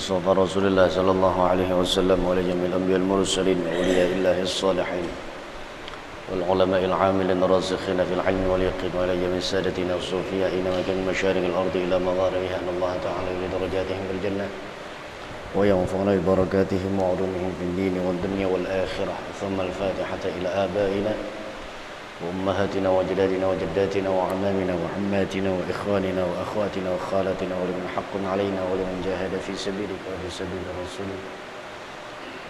صلى رسول الله صلى الله عليه وسلم وعلى جميع الأنبياء المرسلين وأولياء الله الصالحين والعلماء العاملين الراسخين في العلم واليقين وعلى جميع سادتنا الصوفية حينما كان من مشارق الأرض إلى مغاربها أن الله تعالى يريد درجاتهم في الجنة وينفعنا ببركاتهم وعلومهم في الدين والدنيا والآخرة ثم الفاتحة إلى آبائنا وأمهاتنا وجدادنا وجداتنا وعمامنا وعماتنا وإخواننا وأخواتنا وخالاتنا ولمن حق علينا ولمن جاهد في سبيلك وفي سبيل رسولك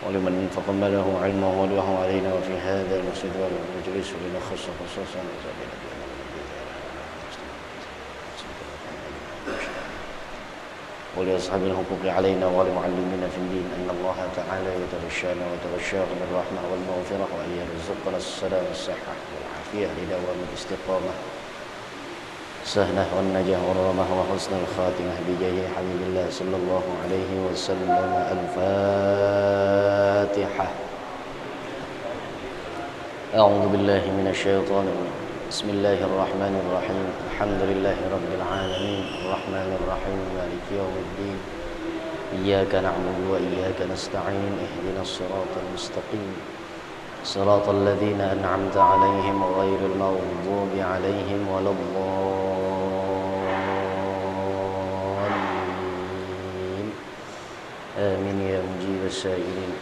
ولمن انفق ماله علمه ولوه علينا وفي هذا المسجد والمجلس لنخص خصوصا ولأصحاب الحقوق علينا ولمعلمين في الدين أن الله تعالى يتغشانا ويتغشاهم بالرحمة والمغفرة وأن يرزقنا السلام والصحة والعافية لدوام الاستقامة سهلة والنجاة والرحمة وحسن الخاتمة بجاه حبيب الله صلى الله عليه وسلم. الفاتحة. أعوذ بالله من الشيطان الرجيم. بسم الله الرحمن الرحيم. الحمد لله رب العالمين الرحمن الرحيم مالك يوم الدين إياك نعبد وإياك نستعين اهدنا الصراط المستقيم صراط الذين أنعمت عليهم غير المغضوب عليهم ولا الضالين آمين يا مجيب السائلين.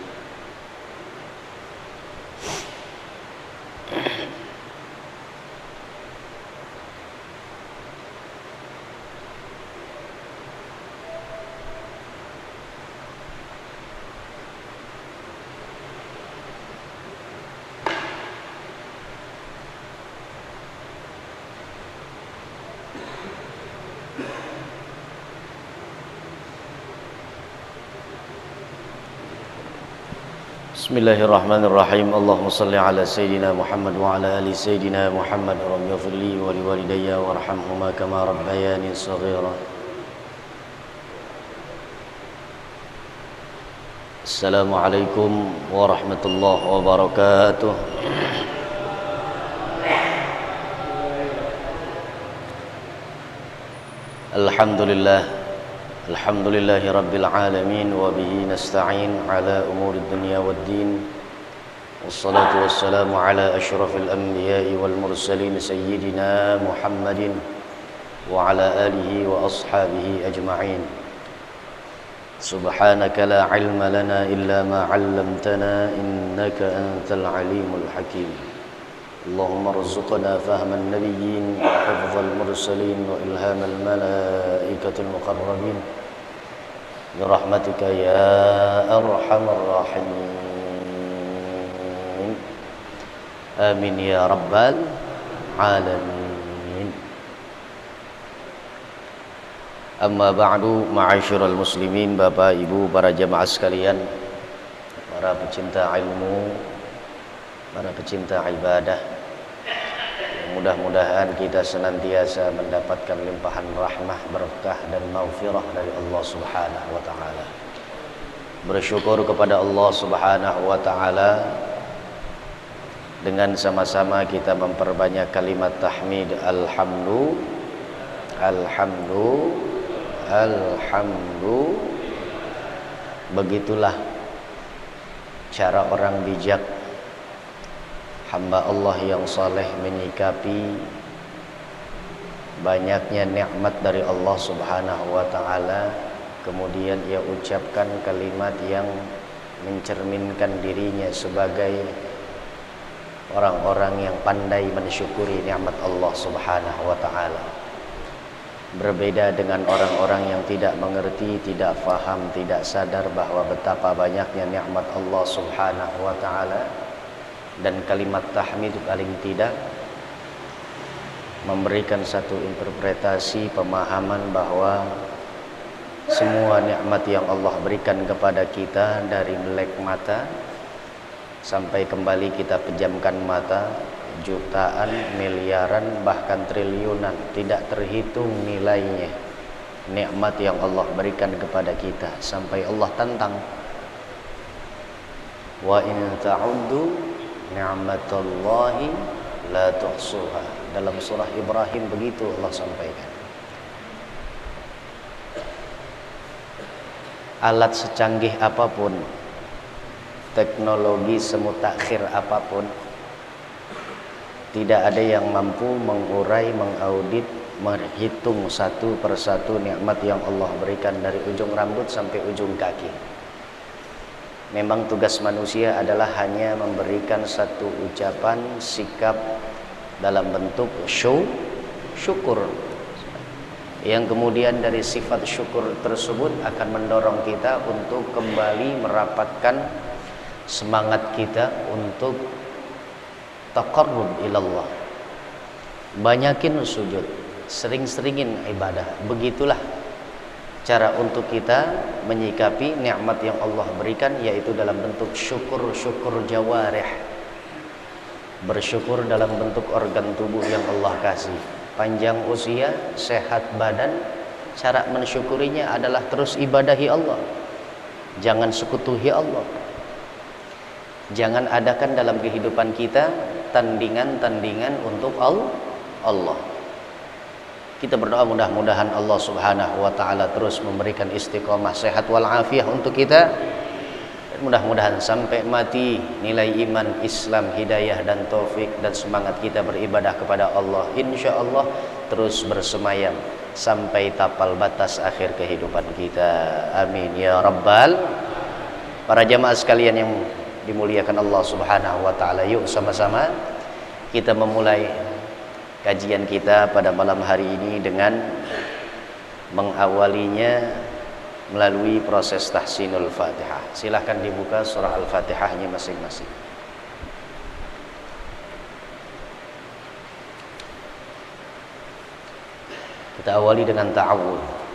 Bismillahirrahmanirrahim. Allahumma salli ala Sayyidina Muhammad wa ala ali Sayyidina Muhammad. Rabbi ighfir li wa liwalidayya warhamhuma kama rabbayani shaghira. Assalamualaikum warahmatullahi wabarakatuh. Alhamdulillahi rabbil alamin wa bihi nasta'in ala umuri dunya waddin. Wassalatu wassalamu ala asyrafil anbiya'i wal mursalin sayyidina Muhammadin wa ala alihi wa ashabihi ajma'in. Subhanaka la ilma lana illa ma 'allamtana innaka antal alimul hakim. Allahumma rzuqna fahman nabiyyin wa hifdzal mursalin wa ilhamal malaikatil muqarrabin برحمتك يا أرحم الراحمين آمين يا رب العالمين. Amma ba'du, ma'asyiral muslimin, Bapak Ibu, para jamaah sekalian, para pecinta ilmu, para pecinta ibadah, mudah-mudahan kita senantiasa mendapatkan limpahan rahmah, berkah dan maghfirah dari Allah Subhanahu wa taala. Bersyukur kepada Allah Subhanahu wa taala dengan sama-sama kita memperbanyak kalimat tahmid alhamdu. Begitulah cara orang bijak, hamba Allah yang saleh menyikapi banyaknya nikmat dari Allah Subhanahu wa taala, kemudian ia ucapkan kalimat yang mencerminkan dirinya sebagai orang-orang yang pandai mensyukuri nikmat Allah Subhanahu wa taala. Berbeda dengan orang-orang yang tidak mengerti, tidak faham, tidak sadar bahwa betapa banyaknya nikmat Allah Subhanahu wa taala, dan kalimat tahmid paling tidak memberikan satu interpretasi pemahaman bahwa semua nikmat yang Allah berikan kepada kita, dari melek mata sampai kembali kita pejamkan mata, jutaan, miliaran, bahkan triliunan, tidak terhitung nilainya nikmat yang Allah berikan kepada kita, sampai Allah tantang, wa in ta'uddu ni'matallahi la tuhsuha. Dalam surah Ibrahim begitu Allah sampaikan. Alat secanggih apapun, teknologi semutakhir apapun, tidak ada yang mampu mengurai, mengaudit, menghitung satu persatu nikmat yang Allah berikan dari ujung rambut sampai ujung kaki. Memang tugas manusia adalah hanya memberikan satu ucapan, sikap dalam bentuk syukur, yang kemudian dari sifat syukur tersebut akan mendorong kita untuk kembali merapatkan semangat kita untuk taqarrub ilallah. Banyakin sujud, sering-seringin ibadah. Begitulah cara untuk kita menyikapi nikmat yang Allah berikan, yaitu dalam bentuk syukur jawarih. Bersyukur dalam bentuk organ tubuh yang Allah kasih. Panjang usia, sehat badan, cara mensyukurinya adalah terus ibadahi Allah. Jangan sekutuhi Allah. Jangan adakan dalam kehidupan kita tandingan-tandingan untuk Allah. Kita berdoa mudah-mudahan Allah Subhanahu wa taala terus memberikan istiqomah, sehat wal afiah untuk kita, dan mudah-mudahan sampai mati nilai iman, Islam, hidayah dan taufik dan semangat kita beribadah kepada Allah insyaallah terus bersemayam sampai tapal batas akhir kehidupan kita. Amin ya rabbal. Para jamaah sekalian yang dimuliakan Allah Subhanahu wa taala, yuk sama-sama kita memulai kajian kita pada malam hari ini dengan mengawalinya melalui proses tahsinul Fatihah. Silahkan dibuka surah Al-Fatihahnya masing-masing. Kita awali dengan ta'awudz.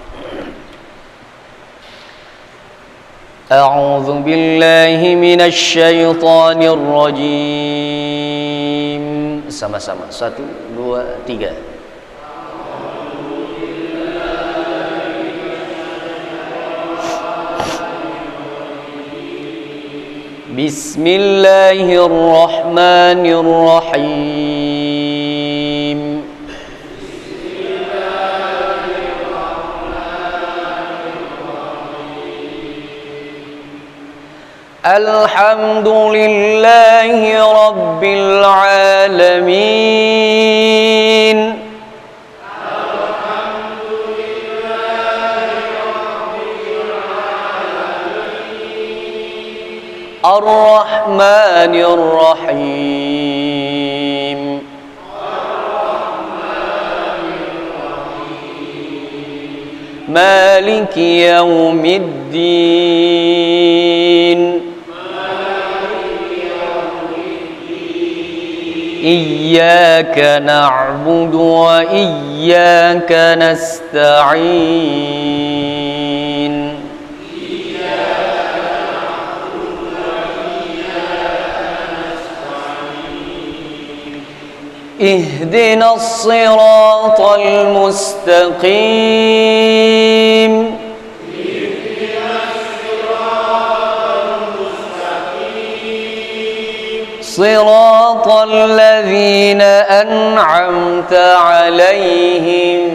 أعوذ بالله من الشيطان الرجيم. Sama-sama, 1, 2, 3. بسم الله الرحمن الرحيم. الحمد لله رب العالمين. الرحمن الرحيم. مالك يوم الدين إياك نعبد وإياك نستعين اهدنا الصراط المستقيم صراط الذين أنعمت عليهم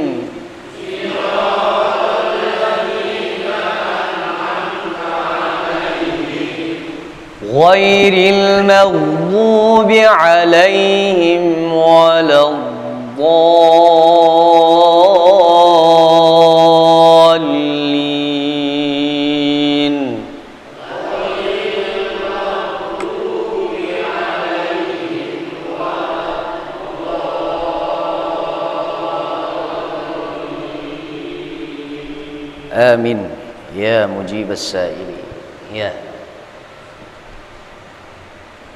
غير المغضوب عليهم ولا الضالين آمين يا مجيب السائلين. Ya.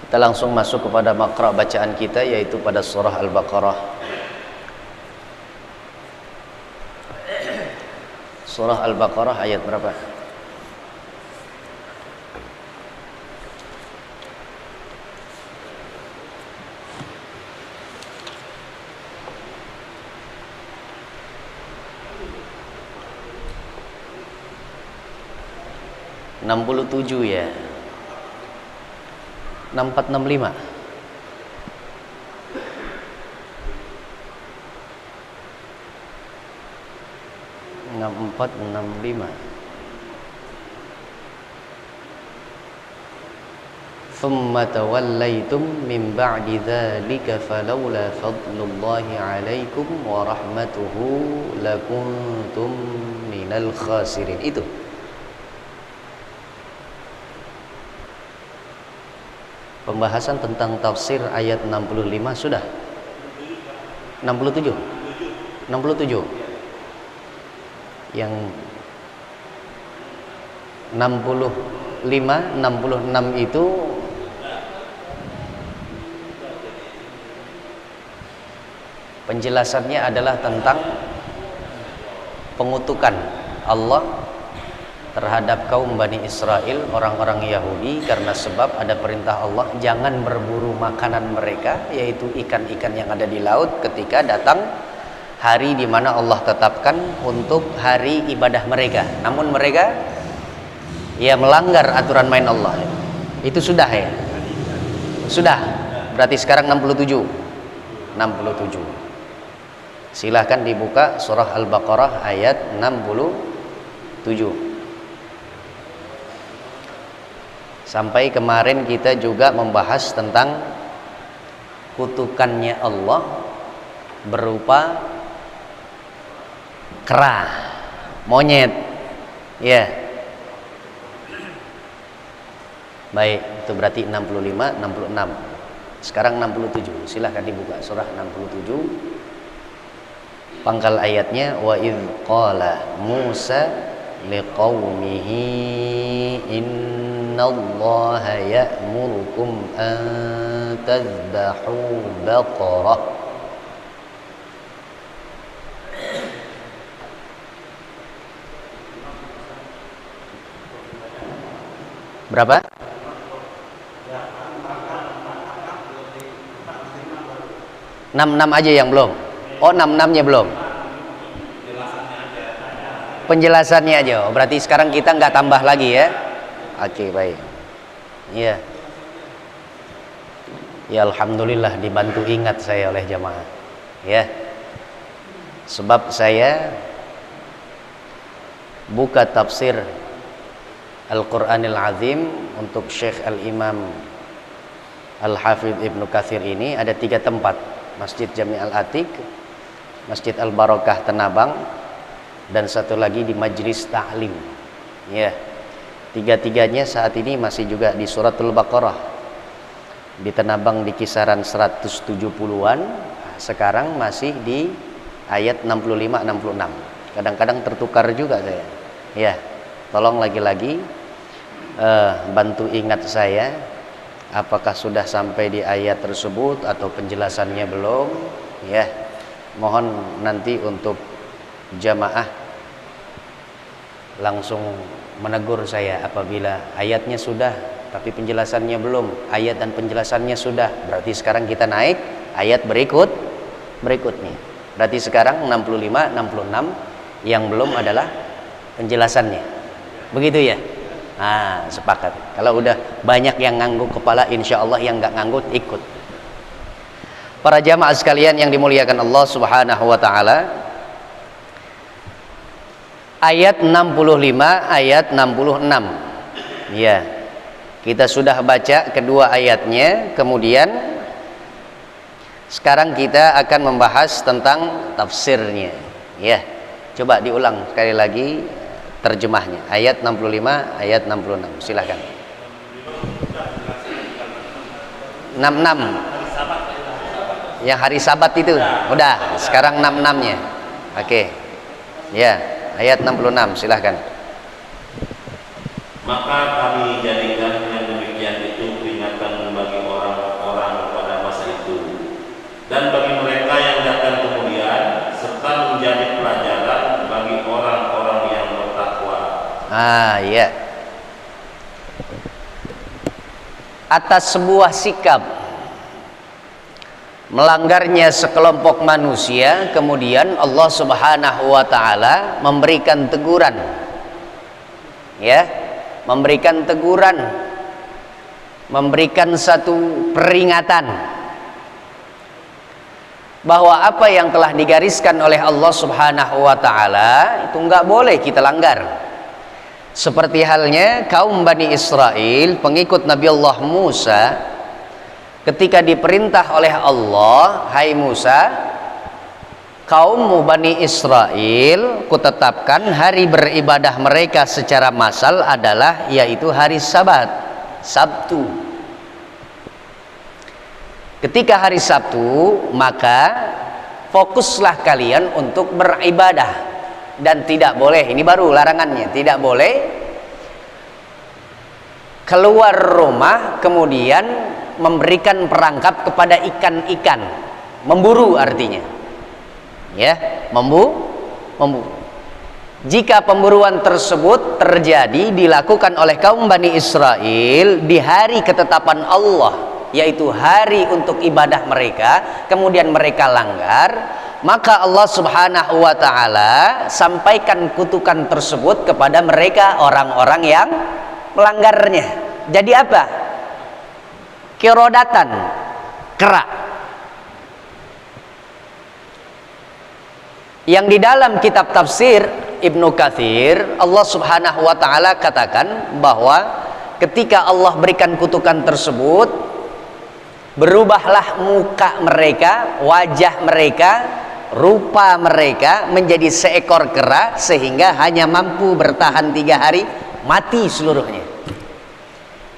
Kita langsung masuk kepada makra bacaan kita, yaitu pada surah Al-Baqarah. Surah Al-Baqarah ayat berapa? Enam puluh tujuh ya. 6465. ثم توليتم من بعد ذلك فلولا فضل الله عليكم ورحمته لكنتم من الخاسرين. Itu pembahasan tentang tafsir ayat 65 sudah. 67 yang 65 66 itu penjelasannya adalah tentang pengutukan Allah terhadap kaum Bani Israel, orang-orang Yahudi, karena sebab ada perintah Allah jangan berburu makanan mereka, yaitu ikan-ikan yang ada di laut, ketika datang hari di mana Allah tetapkan untuk hari ibadah mereka. Namun mereka melanggar aturan main Allah. Itu sudah ya? Sudah. Berarti sekarang 67. Silahkan dibuka surah Al-Baqarah ayat 67. Sampai kemarin kita juga membahas tentang kutukannya Allah berupa kera, monyet. Ya. Baik, itu berarti 65, 66. Sekarang 67. Silahkan dibuka surah 67. Pangkal ayatnya, wa idz qala Musa liqaumihi innallaha ya'murukum an tadhbahu baqarah. Berapa? 66 aja yang belum. Oh, 66-nya belum. Penjelasannya aja. Oh, berarti sekarang kita nggak tambah lagi ya. Oke, baik. Iya. Ya alhamdulillah dibantu ingat saya oleh jamaah. Ya. Sebab saya buka tafsir Al-Qur'anil Azim untuk Syekh Al-Imam Al-Hafidh Ibnu Katsir ini ada 3 tempat. Masjid Jami' Al-Atiq, Masjid Al-Barakah Tanabang, dan satu lagi di Majlis Ta'lim. Ya. Tiga-tiganya saat ini masih juga di Suratul Baqarah. Di Tanabang di kisaran 170-an, sekarang masih di ayat 65-66. Kadang-kadang tertukar juga saya. Ya, tolong lagi-lagi bantu ingat saya, apakah sudah sampai di ayat tersebut atau penjelasannya belum? Ya, mohon nanti untuk jamaah langsung menegur saya apabila ayatnya sudah tapi penjelasannya belum. Ayat dan penjelasannya sudah, berarti sekarang kita naik ayat berikutnya. Berarti sekarang 65, 66 yang belum adalah penjelasannya. Begitu ya? Nah, sepakat. Kalau udah banyak yang ngangguk kepala, insya Allah yang nggak ngangguk ikut. Para jamaah sekalian yang dimuliakan Allah Subhanahu wa taala, ayat 65, ayat 66. Ya. Kita sudah baca kedua ayatnya, kemudian sekarang kita akan membahas tentang tafsirnya. Ya. Coba diulang sekali lagi terjemahnya. Ayat 65, ayat 66. Silakan. 66. Yang hari Sabat itu. Udah, sekarang 66-nya. Oke. Ya, ayat 66. Silakan. Maka kami jadikan yang demikian itu peringatan bagi orang-orang pada masa itu dan bagi mereka yang datang kemudian, serta menjadi pelajaran bagi orang-orang yang bertakwa. Ya. Atas sebuah sikap melanggarnya sekelompok manusia, kemudian Allah Subhanahu wa taala memberikan teguran. Ya, memberikan teguran, memberikan satu peringatan bahwa apa yang telah digariskan oleh Allah Subhanahu wa taala itu enggak boleh kita langgar. Seperti halnya kaum Bani Israel, pengikut Nabi Allah Musa, ketika diperintah oleh Allah, hai Musa, kaum Bani Israel kutetapkan hari beribadah mereka secara massal adalah yaitu hari Sabat, Sabtu. Ketika hari Sabtu, maka fokuslah kalian untuk beribadah. Dan tidak boleh, ini baru larangannya, tidak boleh keluar rumah kemudian memberikan perangkap kepada ikan-ikan, memburu artinya. Ya, memburu. Jika pemburuan tersebut terjadi dilakukan oleh kaum Bani Israel di hari ketetapan Allah, yaitu hari untuk ibadah mereka, kemudian mereka langgar, maka Allah Subhanahu wa taala sampaikan kutukan tersebut kepada mereka, orang-orang yang melanggarnya. Jadi apa? Kirodatan, kera. Yang di dalam kitab tafsir Ibnu Katsir, Allah Subhanahu wa taala katakan bahwa ketika Allah berikan kutukan tersebut, berubahlah muka mereka, wajah mereka, rupa mereka menjadi seekor kera, sehingga hanya mampu bertahan 3 hari, mati seluruhnya.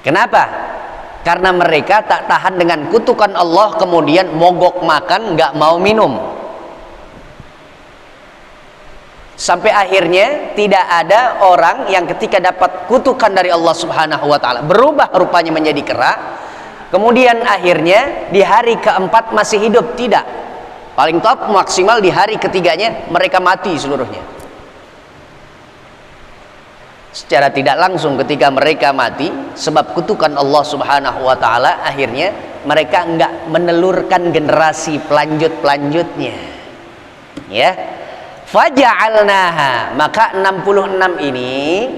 Kenapa? Karena mereka tak tahan dengan kutukan Allah, kemudian mogok makan, nggak mau minum. Sampai akhirnya tidak ada orang yang ketika dapat kutukan dari Allah Subhanahu wa taala berubah rupanya menjadi kera, kemudian akhirnya di hari keempat masih hidup. Tidak. Paling top maksimal di hari ketiganya mereka mati seluruhnya. Secara tidak langsung ketika mereka mati sebab kutukan Allah Subhanahu wa taala, akhirnya mereka enggak menelurkan generasi pelanjut-pelanjutnya. Ya. Faja'alnaha, maka 66 ini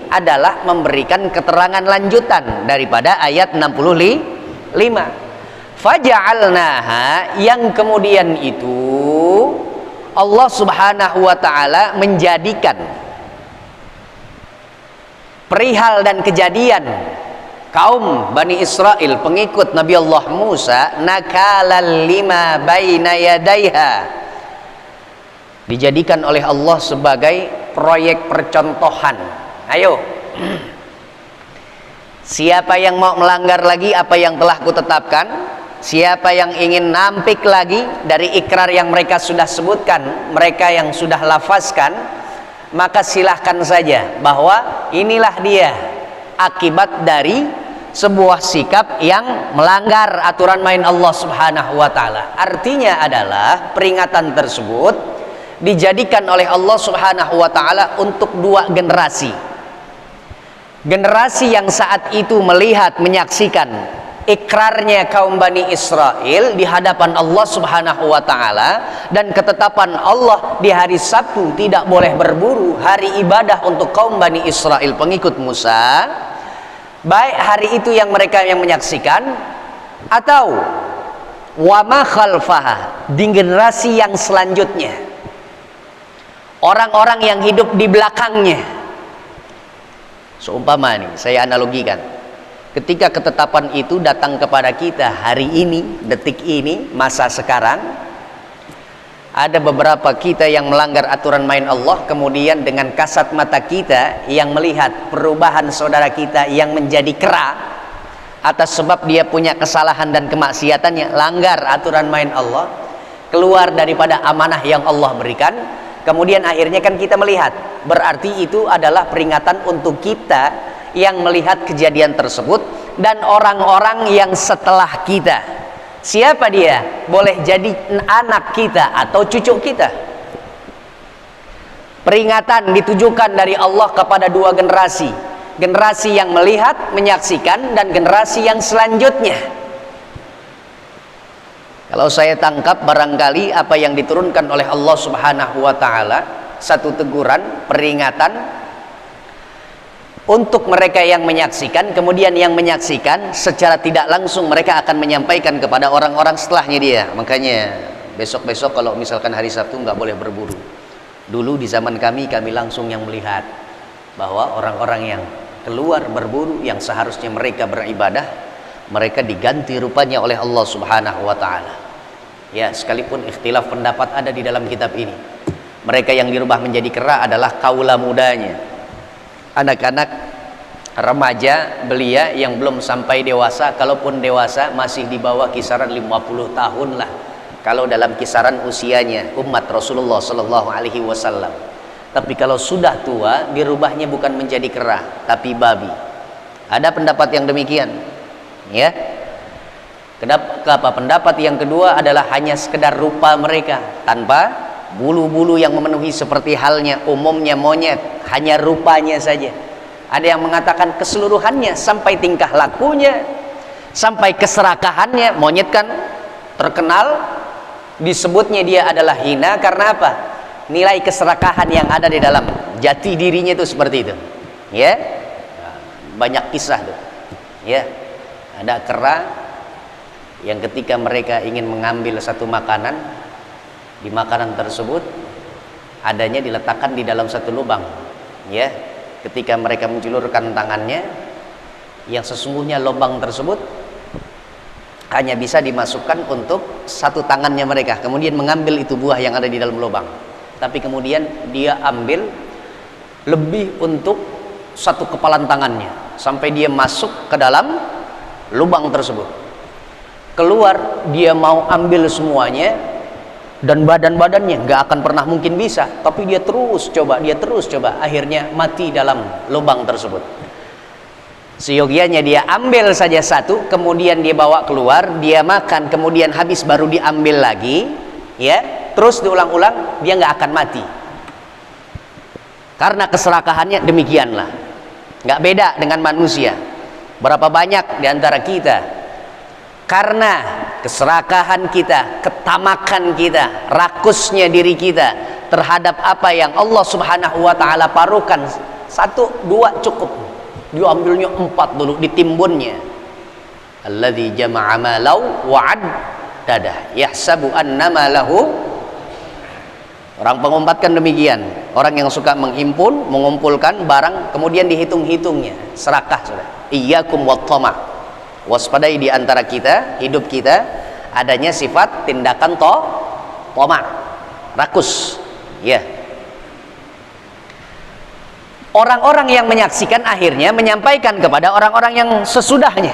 adalah memberikan keterangan lanjutan daripada ayat 65. Faja'alnaha, yang kemudian itu Allah Subhanahu wa taala menjadikan perihal dan kejadian kaum Bani Israel pengikut Nabi Allah Musa nakalal lima baina yadaiha, dijadikan oleh Allah sebagai proyek percontohan. Ayo, siapa yang mau melanggar lagi apa yang telah kutetapkan, siapa yang ingin nampik lagi dari ikrar yang mereka sudah sebutkan, mereka yang sudah lafazkan, maka silahkan saja bahwa inilah dia akibat dari sebuah sikap yang melanggar aturan main Allah Subhanahu wa taala. Artinya adalah peringatan tersebut dijadikan oleh Allah Subhanahu wa taala untuk dua generasi. Generasi yang saat itu melihat, menyaksikan ikrarnya kaum Bani Israel di hadapan Allah Subhanahu wa taala dan ketetapan Allah di hari Sabtu tidak boleh berburu, hari ibadah untuk kaum Bani Israel pengikut Musa. Baik hari itu yang mereka yang menyaksikan, atau wa ma khalfaha, di generasi yang selanjutnya, orang-orang yang hidup di belakangnya. Seumpama nih, saya analogikan, ketika ketetapan itu datang kepada kita hari ini, detik ini, masa sekarang, ada beberapa kita yang melanggar aturan main Allah, kemudian dengan kasat mata kita yang melihat perubahan saudara kita yang menjadi kera atas sebab dia punya kesalahan dan kemaksiatannya, langgar aturan main Allah, keluar daripada amanah yang Allah berikan. Kemudian akhirnya kan kita melihat, berarti itu adalah peringatan untuk kita yang melihat kejadian tersebut dan orang-orang yang setelah kita. Siapa dia? Boleh jadi anak kita atau cucu kita. Peringatan ditujukan dari Allah kepada dua generasi, generasi yang melihat, menyaksikan, dan generasi yang selanjutnya. Kalau saya tangkap, barangkali apa yang diturunkan oleh Allah Subhanahu wa taala, satu teguran, peringatan untuk mereka yang menyaksikan, kemudian yang menyaksikan secara tidak langsung mereka akan menyampaikan kepada orang-orang setelahnya dia. Makanya besok-besok kalau misalkan hari Sabtu nggak boleh berburu. Dulu di zaman kami langsung yang melihat bahwa orang-orang yang keluar berburu yang seharusnya mereka beribadah, mereka diganti rupanya oleh Allah Subhanahu wa taala. Ya, sekalipun ikhtilaf pendapat ada di dalam kitab ini. Mereka yang dirubah menjadi kera adalah kaula mudanya, anak-anak remaja belia yang belum sampai dewasa. Kalaupun dewasa masih di bawah kisaran 50 tahun lah kalau dalam kisaran usianya umat Rasulullah Sallallahu Alaihi Wasallam. Tapi kalau sudah tua, dirubahnya bukan menjadi kera tapi babi. Ada pendapat yang demikian, ya. Pendapat yang kedua adalah hanya sekedar rupa mereka tanpa bulu-bulu yang memenuhi seperti halnya umumnya monyet, hanya rupanya saja. Ada yang mengatakan keseluruhannya sampai tingkah lakunya, sampai keserakahannya. Monyet kan terkenal disebutnya dia adalah hina karena apa? Nilai keserakahan yang ada di dalam jati dirinya itu seperti itu, ya. Banyak kisah tuh, ya. Ada kera yang ketika mereka ingin mengambil satu makanan, di makanan tersebut adanya diletakkan di dalam satu lubang, ya. Ketika mereka menjulurkan tangannya, yang sesungguhnya lubang tersebut hanya bisa dimasukkan untuk satu tangannya mereka, kemudian mengambil itu buah yang ada di dalam lubang. Tapi kemudian dia ambil lebih untuk satu kepalan tangannya sampai dia masuk ke dalam lubang tersebut. Keluar dia mau ambil semuanya dan badan-badannya nggak akan pernah mungkin bisa, tapi dia terus coba, akhirnya mati dalam lubang tersebut. Seyogianya dia ambil saja satu, kemudian dia bawa keluar, dia makan, kemudian habis baru diambil lagi, ya, terus diulang-ulang, dia nggak akan mati. Karena keserakahannya demikianlah, nggak beda dengan manusia. Berapa banyak di antara kita karena keserakahan kita, ketamakan kita, rakusnya diri kita terhadap apa yang Allah Subhanahu wa taala parukan, 1, 2 cukup, diambilnya 4 dulu, ditimbunnya. Alladzi jama'a malau wa'addadah yahsabu annama lahu. Orang pengumpat kan demikian, orang yang suka menghimpun, mengumpulkan barang kemudian dihitung-hitungnya, serakah sudah. Iyyakum wat-tama'. Waspadai di antara kita, hidup kita adanya sifat tindakan toma, rakus, ya. Orang-orang yang menyaksikan akhirnya menyampaikan kepada orang-orang yang sesudahnya.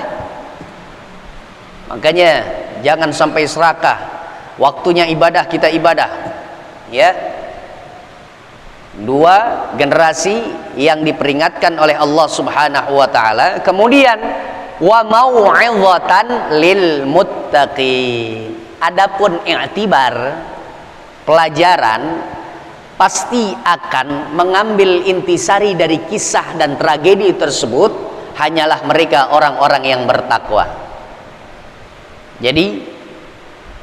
Makanya jangan sampai serakah. Waktunya ibadah kita ibadah, ya. Dua generasi yang diperingatkan oleh Allah Subhanahu wa taala. Kemudian wa mau'izatan lil muttaqin. Adapun i'tibar, pelajaran, pasti akan mengambil intisari dari kisah dan tragedi tersebut hanyalah mereka orang-orang yang bertakwa. Jadi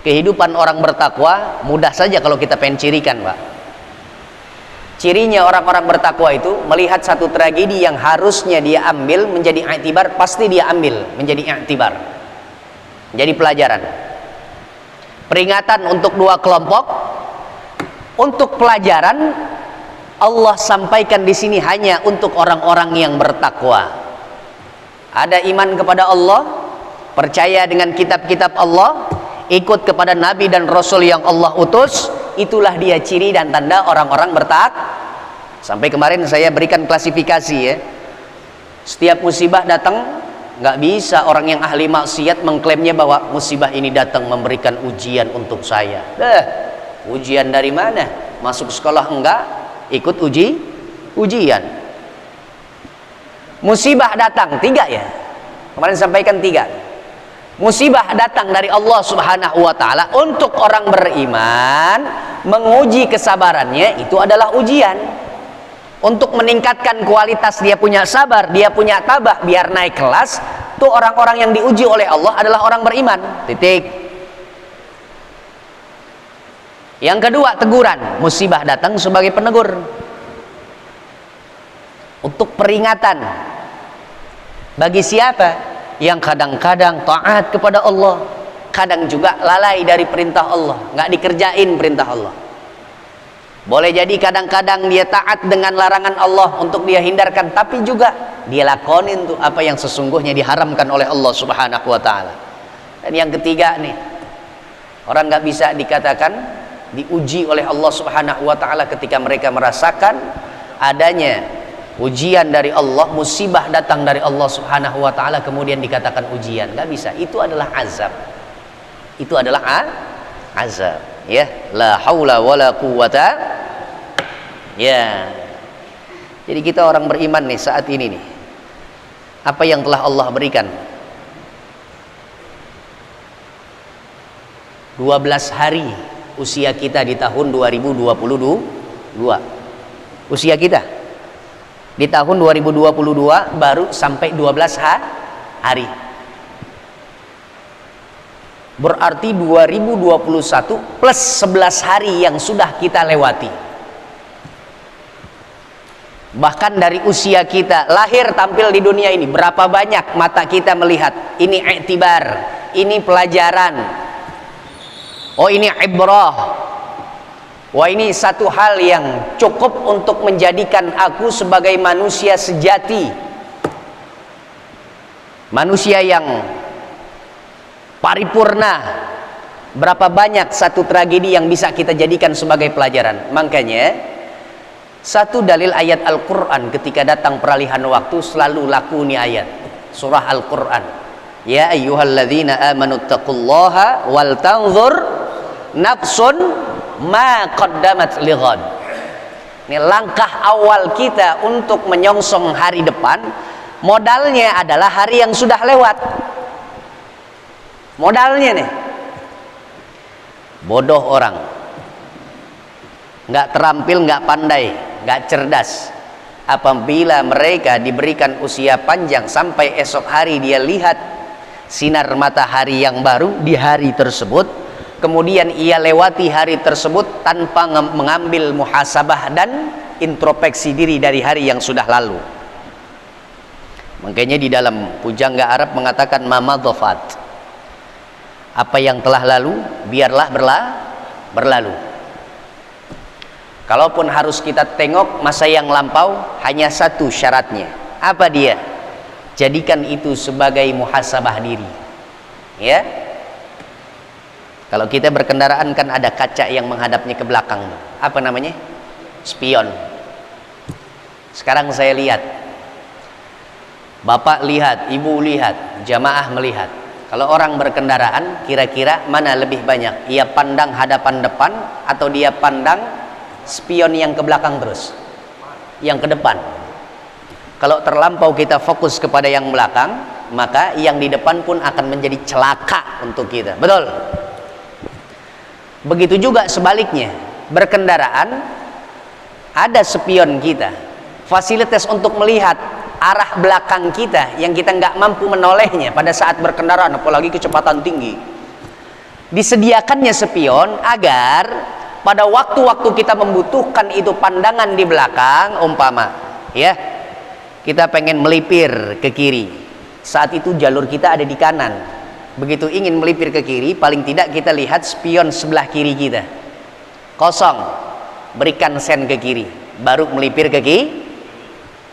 kehidupan orang bertakwa mudah saja kalau kita pengen cirikan, Pak. Cirinya orang-orang bertakwa itu melihat satu tragedi yang harusnya dia ambil menjadi i'tibar, pasti dia ambil menjadi i'tibar, menjadi pelajaran. Peringatan untuk dua kelompok, untuk pelajaran Allah sampaikan di sini hanya untuk orang-orang yang bertakwa. Ada iman kepada Allah, percaya dengan kitab-kitab Allah, ikut kepada Nabi dan Rasul yang Allah utus. Itulah dia ciri dan tanda orang-orang bertakwa. Sampai kemarin saya berikan klasifikasi ya. Setiap musibah datang, nggak bisa orang yang ahli maksiat mengklaimnya bahwa musibah ini datang memberikan ujian untuk saya. Ujian dari mana? Masuk sekolah enggak, ikut ujian. Musibah datang, tiga ya. Kemarin sampaikan tiga. Musibah datang dari Allah Subhanahu wa taala untuk orang beriman, menguji kesabarannya, itu adalah ujian. Untuk meningkatkan kualitas dia punya sabar, dia punya tabah biar naik kelas, tuh orang-orang yang diuji oleh Allah adalah orang beriman. Titik. Yang kedua, teguran. Musibah datang sebagai penegur, untuk peringatan. Bagi siapa? Yang kadang-kadang taat kepada Allah, kadang juga lalai dari perintah Allah, nggak dikerjain perintah Allah. Boleh jadi kadang-kadang dia taat dengan larangan Allah untuk dia hindarkan, tapi juga dia lakonin tuh apa yang sesungguhnya diharamkan oleh Allah Subhanahu wa taala. Dan yang ketiga nih, orang nggak bisa dikatakan diuji oleh Allah Subhanahu wa taala ketika mereka merasakan adanya ujian dari Allah, musibah datang dari Allah Subhanahu wa taala kemudian dikatakan ujian. Enggak bisa. Itu adalah azab. Itu adalah azab, ya. La haula wala quwata. Ya. Jadi kita orang beriman nih saat ini nih. Apa yang telah Allah berikan? 12 hari usia kita di tahun 2022. Usia kita di tahun 2022 baru sampai 12 hari. Berarti 2021 plus 11 hari yang sudah kita lewati. Bahkan dari usia kita lahir tampil di dunia ini, berapa banyak mata kita melihat ini i'tibar, ini pelajaran, oh ini ibrah. Wah, ini satu hal yang cukup untuk menjadikan aku sebagai manusia sejati, manusia yang paripurna. Berapa banyak satu tragedi yang bisa kita jadikan sebagai pelajaran. Makanya satu dalil ayat Al-Quran ketika datang peralihan waktu selalu laku nih ayat surah Al-Quran. Ya ayyuhalladzina amanu taqullaha wal tanzur nafsun ma qaddamat lighad. Ini langkah awal kita untuk menyongsong hari depan. Modalnya adalah hari yang sudah lewat. Modalnya nih, bodoh orang, nggak terampil, nggak pandai, nggak cerdas. Apabila mereka diberikan usia panjang sampai esok hari dia lihat sinar matahari yang baru di hari tersebut, kemudian ia lewati hari tersebut tanpa mengambil muhasabah dan introspeksi diri dari hari yang sudah lalu. Makanya di dalam pujangga Arab mengatakan mamadhafat, apa yang telah lalu biarlah berlalu. Kalaupun harus kita tengok masa yang lampau, hanya satu syaratnya. Apa dia? Jadikan itu sebagai muhasabah diri, ya. Kalau kita berkendaraan kan ada kaca yang menghadapnya ke belakang. Apa namanya? Spion. Sekarang saya lihat. Bapak lihat, ibu lihat, jamaah melihat. Kalau orang berkendaraan, kira-kira mana lebih banyak? Ia pandang hadapan depan atau dia pandang spion yang ke belakang terus? yang ke depan. Kalau terlampau kita fokus kepada yang belakang, maka yang di depan pun akan menjadi celaka untuk kita. Betul? Begitu juga sebaliknya, berkendaraan ada spion kita, fasilitas untuk melihat arah belakang kita yang kita nggak mampu menolehnya pada saat berkendaraan, apalagi kecepatan tinggi. Disediakannya spion agar pada waktu-waktu kita membutuhkan itu pandangan di belakang, umpama ya kita pengen melipir ke kiri, saat itu jalur kita ada di kanan, begitu ingin melipir ke kiri, paling tidak kita lihat spion sebelah kiri kita kosong, berikan sen ke kiri, baru melipir ke kiri,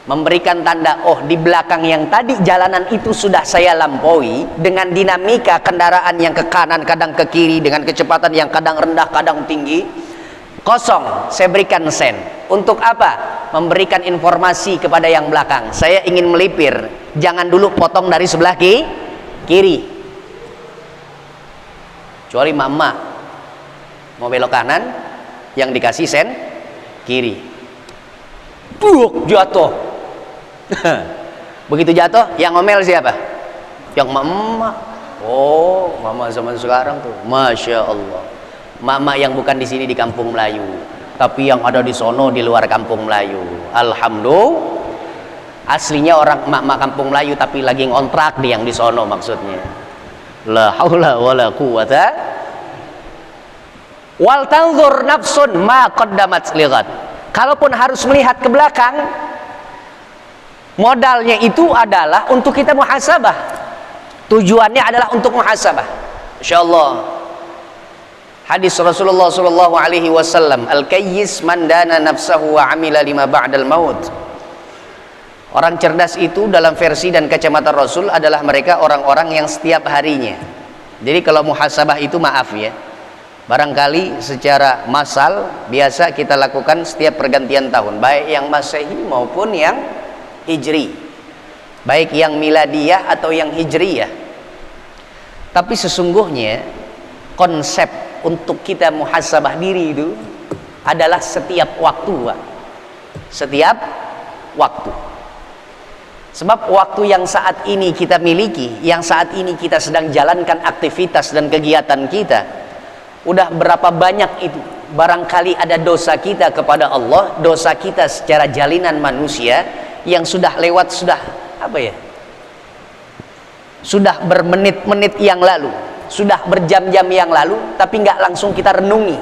memberikan tanda, oh di belakang yang tadi jalanan itu sudah saya lampaui dengan dinamika kendaraan yang ke kanan kadang ke kiri dengan kecepatan yang kadang rendah kadang tinggi, kosong, saya berikan sen. Untuk apa? Memberikan informasi kepada yang belakang, saya ingin melipir, jangan dulu potong dari sebelah kiri. Kecuali mama mau belok kanan, yang dikasih sen kiri, jatuh. Begitu jatuh, yang ngomel siapa? Yang mama. Oh, mama zaman sekarang tuh, masya Allah. Mama yang bukan di sini di Kampung Melayu, tapi yang ada di sono di luar Kampung Melayu. Alhamdulillah. Aslinya orang mama Kampung Melayu tapi lagi ngontrak di yang di sono maksudnya. La haula wala quwata. Wal tanzur nafsun ma qaddamat lighad. Kalaupun harus melihat ke belakang, modalnya itu adalah untuk kita muhasabah. Tujuannya adalah untuk muhasabah. Insyaallah. Hadis Rasulullah sallallahu alaihi wasallam, al-kayyis man dana nafsahu wa amila lima ba'dal maut. Orang cerdas itu dalam versi dan kacamata Rasul adalah mereka orang-orang yang setiap harinya. Jadi kalau muhasabah itu, maaf ya, barangkali secara massal biasa kita lakukan setiap pergantian tahun, baik yang Masehi maupun yang Hijri, baik yang miladiyah atau yang hijriyah. Tapi sesungguhnya konsep untuk kita muhasabah diri itu adalah setiap waktu, Pak. Setiap waktu. Sebab waktu yang saat ini kita miliki, yang saat ini kita sedang jalankan aktivitas dan kegiatan kita, udah berapa banyak itu barangkali ada dosa kita kepada Allah, dosa kita secara jalinan manusia yang sudah lewat, sudah apa ya, sudah bermenit-menit yang lalu, sudah berjam-jam yang lalu, tapi nggak langsung kita renungi,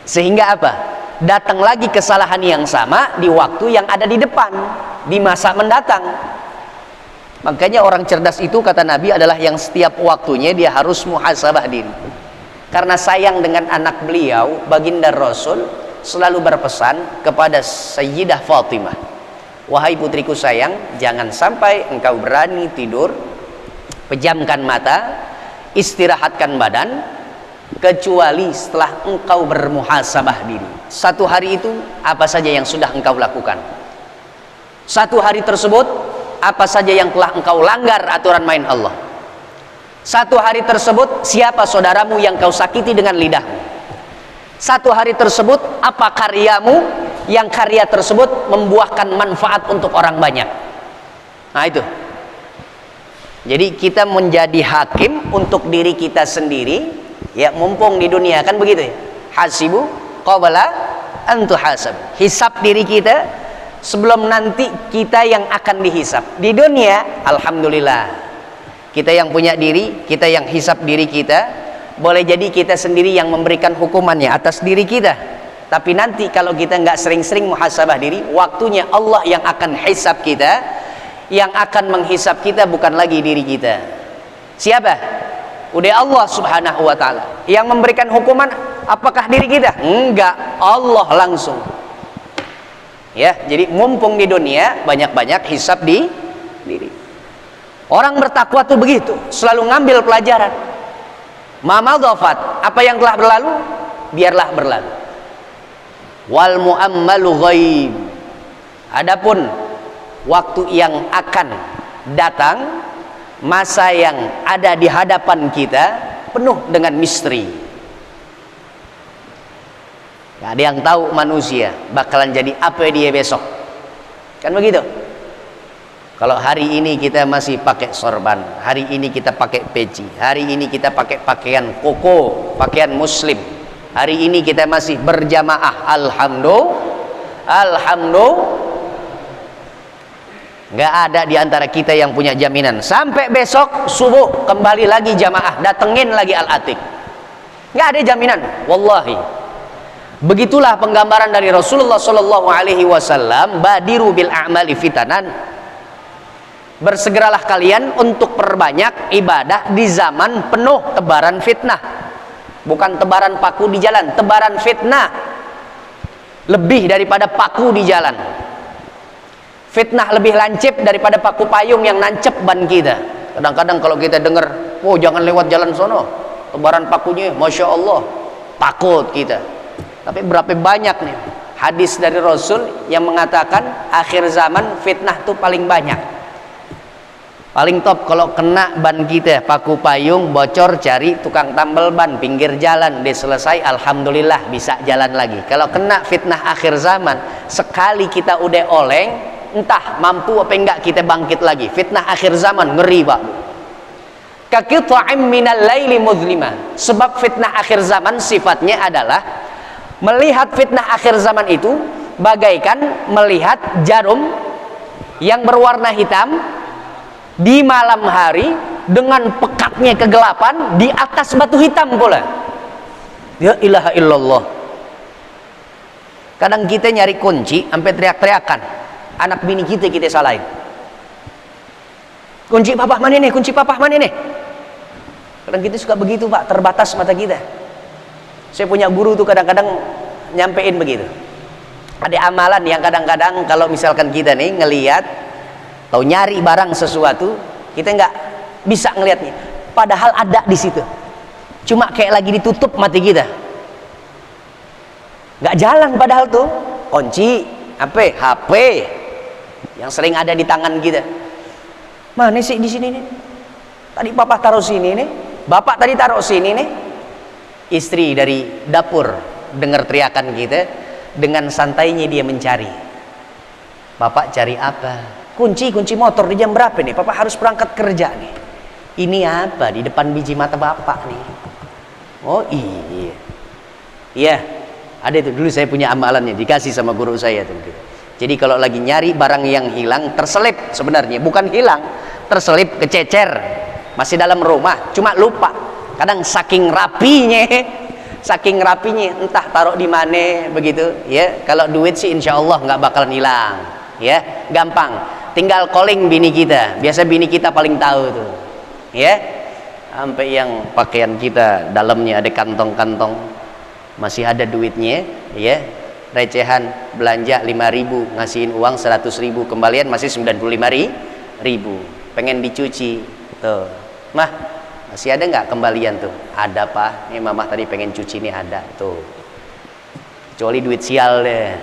sehingga apa, datang lagi kesalahan yang sama di waktu yang ada di depan, di masa mendatang. Makanya orang cerdas itu kata Nabi adalah yang setiap waktunya dia harus muhasabah diri. Karena sayang dengan anak beliau, baginda Rasul selalu berpesan kepada Sayyidah Fatimah, wahai putriku sayang, jangan sampai engkau berani tidur, pejamkan mata, istirahatkan badan, kecuali setelah engkau bermuhasabah diri. Satu hari itu apa saja yang sudah engkau lakukan, satu hari tersebut apa saja yang telah engkau langgar aturan main Allah, satu hari tersebut siapa saudaramu yang kau sakiti dengan lidahmu, satu hari tersebut apa karyamu yang karya tersebut membuahkan manfaat untuk orang banyak. Nah itu, jadi kita menjadi hakim untuk diri kita sendiri ya, mumpung di dunia kan begitu ya, hasibu qabla an tuhasab, hisab diri kita sebelum nanti kita yang akan dihisab. Di dunia alhamdulillah kita yang punya diri, kita yang hisab diri kita, boleh jadi kita sendiri yang memberikan hukumannya atas diri kita. Tapi nanti kalau kita nggak sering-sering muhasabah diri, waktunya Allah yang akan hisab kita, yang akan menghisab kita bukan lagi diri kita. Siapa? Udah Allah subhanahu wa ta'ala yang memberikan hukuman. Apakah diri kita? Enggak, Allah langsung ya. Jadi mumpung di dunia, banyak-banyak hisab di diri. Orang bertakwa tuh begitu, selalu ngambil pelajaran. Mamadhafat, apa yang telah berlalu biarlah berlalu. Wal muammalu ghaib, adapun waktu yang akan datang, masa yang ada di hadapan kita penuh dengan misteri. Gak ada yang tahu manusia bakalan jadi apa dia besok. Kan begitu? Kalau hari ini kita masih pakai sorban, hari ini kita pakai peci, hari ini kita pakai pakaian koko, pakaian muslim, hari ini kita masih berjamaah, alhamdulillah, nggak ada di antara kita yang punya jaminan sampai besok subuh kembali lagi jamaah, datengin lagi al-atik, nggak ada jaminan, wallahi. Begitulah penggambaran dari Rasulullah Shallallahu Alaihi Wasallam, badiru bil a'mali fitanan. Bersegeralah kalian untuk perbanyak ibadah di zaman penuh tebaran fitnah. Bukan tebaran paku di jalan, tebaran fitnah. Lebih daripada paku di jalan. Fitnah lebih lancip daripada paku payung yang nancep ban kita. Kadang-kadang kalau kita dengar, oh jangan lewat jalan sono, tebaran pakunya, Masya Allah, takut kita. Tapi berapa banyak nih hadis dari Rasul yang mengatakan akhir zaman fitnah tuh paling banyak. Paling top kalau kena ban kita, paku payung bocor, cari tukang tambal ban pinggir jalan, dia selesai, alhamdulillah bisa jalan lagi. Kalau kena fitnah akhir zaman, sekali kita udah oleng, entah mampu apa enggak kita bangkit lagi. Fitnah akhir zaman ngeri, Pak. Kaqita'im minal laili muzlimah. Sebab fitnah akhir zaman sifatnya adalah melihat fitnah akhir zaman itu bagaikan melihat jarum yang berwarna hitam di malam hari dengan pekatnya kegelapan di atas batu hitam pula. Ya ilaha illallah. Kadang kita nyari kunci sampai teriak-teriakan, anak bini kita salahin. Kunci papa mana nih? Kunci papa mana nih? Kadang kita suka begitu, Pak, terbatas mata kita. Saya punya guru tuh kadang-kadang nyampein begitu. Ada amalan yang kadang-kadang kalau misalkan kita nih ngelihat atau nyari barang sesuatu, kita nggak bisa ngelihatnya, padahal ada di situ, cuma kayak lagi ditutup mati kita, nggak jalan. Padahal tuh kunci HP yang sering ada di tangan kita, mana sih di sini nih, tadi papa taruh sini nih, bapak tadi taruh sini nih. Istri dari dapur dengar teriakan kita, dengan santainya dia mencari. Bapak cari apa? Kunci motor. Di jam berapa nih? Papa harus berangkat kerja nih. Ini apa? Di depan biji mata bapak nih. Oh iya. Iya. Ada itu dulu saya punya amalannya, dikasih sama guru saya tuh. Jadi kalau lagi nyari barang yang hilang, terselip sebenarnya, bukan hilang, terselip, kececer, masih dalam rumah, cuma lupa. Kadang saking rapinya, entah taruh di mana begitu. Ya, kalau duit sih insya Allah nggak bakalan hilang. Ya, gampang. Tinggal calling bini kita. Biasa bini kita paling tahu tuh. Ya. Sampai yang pakaian kita dalamnya ada kantong-kantong, masih ada duitnya, ya. Recehan belanja 5.000, ngasihin uang 100.000, kembalian masih 95.000. Pengen dicuci. Tuh. Mah, masih ada nggak kembalian tuh? Ada, Pak. Nih mamah tadi pengen cuci nih, ada tuh. Kecuali duit sial deh.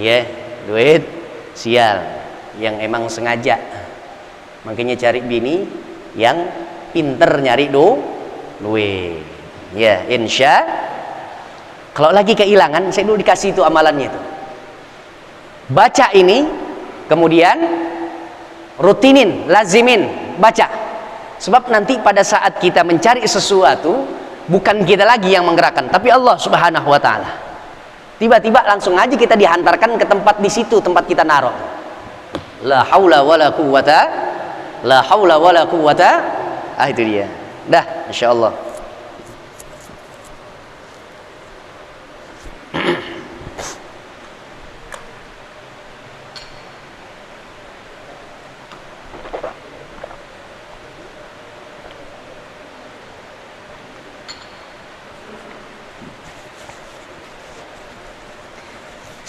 Ya, duit sial yang emang sengaja. Makanya cari bini yang pinter nyari duit. Ya, insya. Kalau lagi kehilangan, saya dulu dikasih itu amalannya itu. Baca ini, kemudian rutinin, lazimin, baca. Sebab nanti pada saat kita mencari sesuatu, bukan kita lagi yang menggerakkan, tapi Allah Subhanahu wa taala. Tiba-tiba langsung aja kita dihantarkan ke tempat di situ, tempat kita naruh. La haula wala quwwata, la haula wala quwwata. Itu dia. Dah, insyaallah.